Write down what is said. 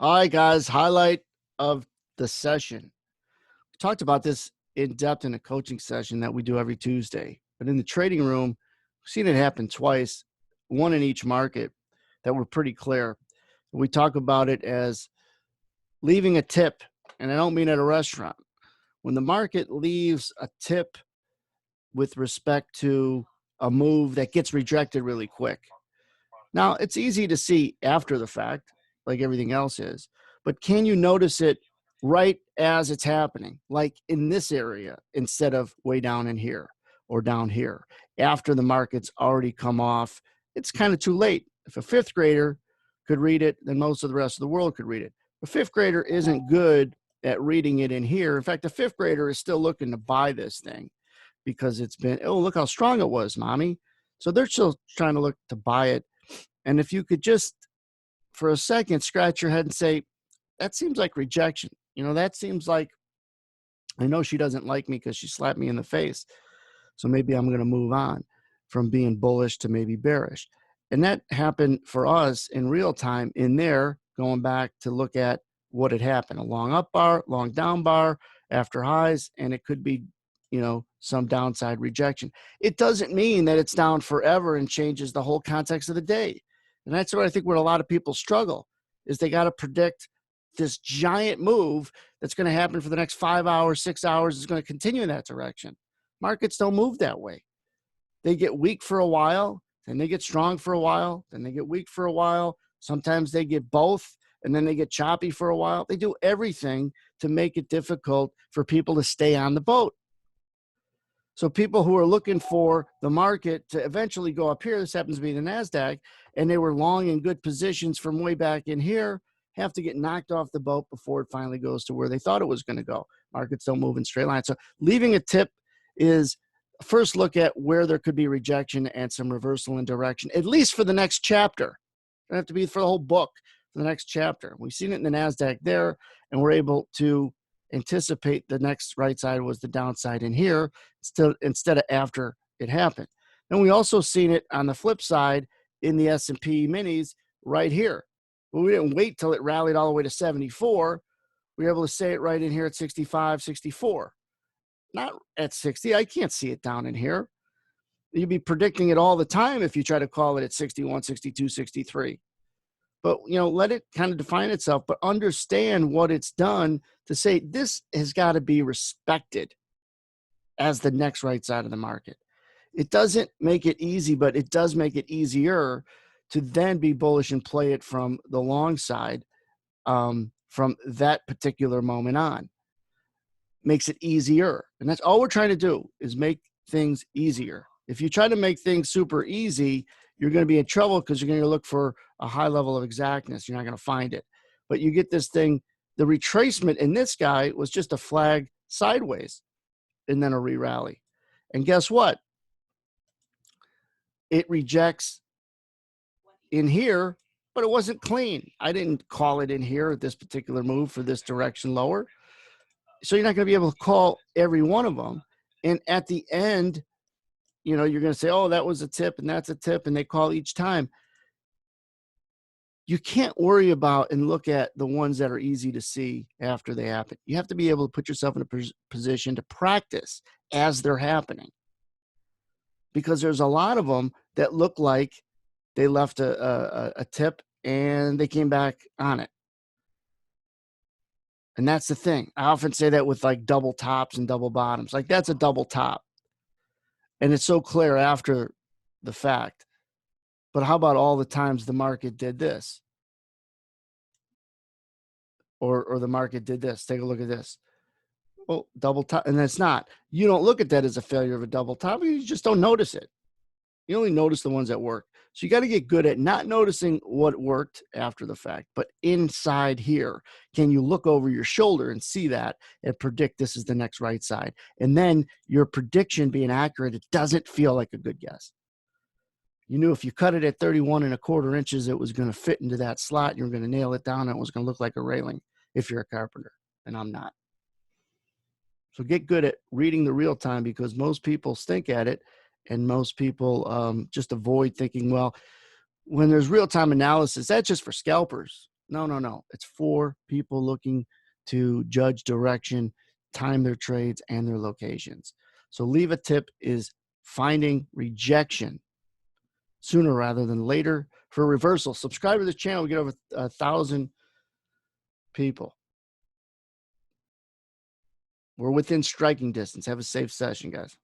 All right, guys, highlight of the session. We talked about this in depth in a coaching session that we do every Tuesday. But in the trading room, we've seen it happen twice, one in each market that were pretty clear. We talk about it as leaving a tip, and I don't mean at a restaurant. When the market leaves a tip with respect to a move that gets rejected really quick. Now, it's easy to see after the fact, like everything else is, but can you notice it right as it's happening, like in this area, instead of way down in here or down here? After the market's already come off, it's kind of too late. If a fifth grader could read it, then most of the rest of the world could read it. A fifth grader isn't good at reading it in here. In fact, a fifth grader is still looking to buy this thing because it's been, oh, look how strong it was, mommy. So they're still trying to look to buy it. And if you could just for a second scratch your head and say, that seems like rejection. That seems like I know she doesn't like me because she slapped me in the face. So maybe I'm going to move on from being bullish to maybe bearish. And that happened for us in real time in there, going back to look at what had happened. A long up bar, long down bar after highs, and it could be, some downside rejection. It doesn't mean that it's down forever and changes the whole context of the day. And that's what I think where a lot of people struggle is they got to predict this giant move that's going to happen for the next 5 hours, 6 hours is going to continue in that direction. Markets don't move that way. They get weak for a while, then they get strong for a while, then they get weak for a while. Sometimes they get both, and then they get choppy for a while. They do everything to make it difficult for people to stay on the boat. So people who are looking for the market to eventually go up here, this happens to be the NASDAQ, and they were long in good positions from way back in here, have to get knocked off the boat before it finally goes to where they thought it was going to go. Markets don't move in straight lines. So leaving a tip is first look at where there could be rejection and some reversal in direction, at least for the next chapter. It doesn't have to be for the whole book, for the next chapter. We've seen it in the NASDAQ there, and we're able to anticipate the next right side was the downside in here instead of after it happened. And we also seen it on the flip side in the S&P minis right here. But we didn't wait till it rallied all the way to 74. We were able to say it right in here at 65, 64. Not at 60. I can't see it down in here. You'd be predicting it all the time if you try to call it at 61, 62, 63. But, let it kind of define itself, but understand what it's done to say this has got to be respected as the next right side of the market. It doesn't make it easy, but it does make it easier to then be bullish and play it from the long side from that particular moment on. Makes it easier. And that's all we're trying to do is make things easier. If you try to make things super easy, you're going to be in trouble because you're going to look for a high level of exactness. You're not going to find it. But you get this thing, the retracement in this guy was just a flag sideways and then a re-rally. And guess what? It rejects in here, but it wasn't clean. I didn't call it in here at this particular move for this direction lower. So you're not going to be able to call every one of them. And at the end, you're going to say, oh, that was a tip and that's a tip, and they call each time. You can't worry about and look at the ones that are easy to see after they happen. You have to be able to put yourself in a position to practice as they're happening. Because there's a lot of them that look like they left a tip and they came back on it. And that's the thing. I often say that with like double tops and double bottoms. Like that's a double top. And it's so clear after the fact. But how about all the times the market did this? Or the market did this? Take a look at this. Well, double top. And it's not. You don't look at that as a failure of a double top. You just don't notice it. You only notice the ones that work. So you got to get good at not noticing what worked after the fact, but inside here, can you look over your shoulder and see that and predict this is the next right side? And then your prediction being accurate, it doesn't feel like a good guess. You knew if you cut it at 31 1/4 inches, it was going to fit into that slot. You were going to nail it down. And it was going to look like a railing if you're a carpenter, and I'm not. So get good at reading the real time because most people stink at it. And most people just avoid thinking, well, when there's real-time analysis, that's just for scalpers. No. It's for people looking to judge direction, time their trades, and their locations. So leave a tip is finding rejection sooner rather than later for reversal. Subscribe to this channel. We get over 1,000 people. We're within striking distance. Have a safe session, guys.